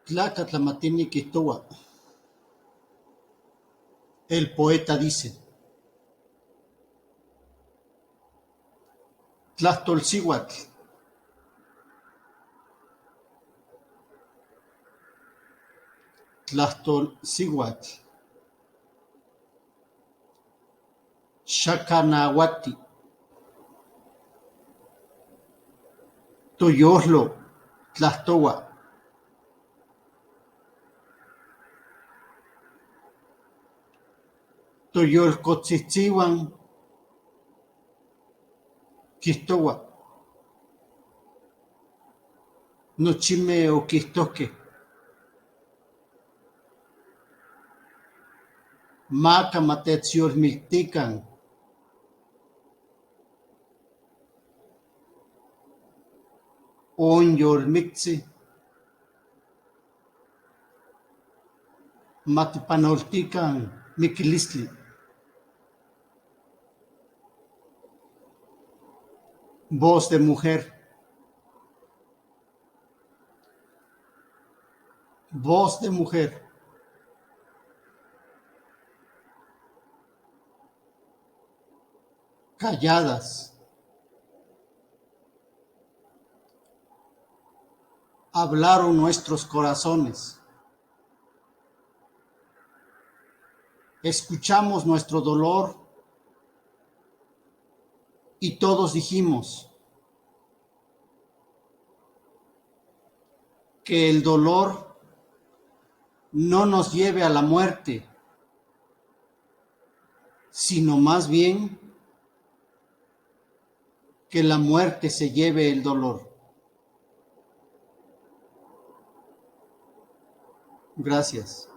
Tlacatlamatini Quitoa. El poeta dice: Tlastolcihuatl. Tlastolcihuatl. Xacanahuati. Toyoslo. Tlastoa. Toyolcotzitzihuan Quihtoa. Nochime oquihtohqueh Maca matetzyolmiltican. Onyolmitzi matipanoltican miquilistli. Voz de mujer. Voz de mujer. Calladas. Hablaron nuestros corazones. Escuchamos nuestro dolor y todos dijimos que el dolor no nos lleve a la muerte, sino más bien que la muerte se lleve el dolor. Gracias.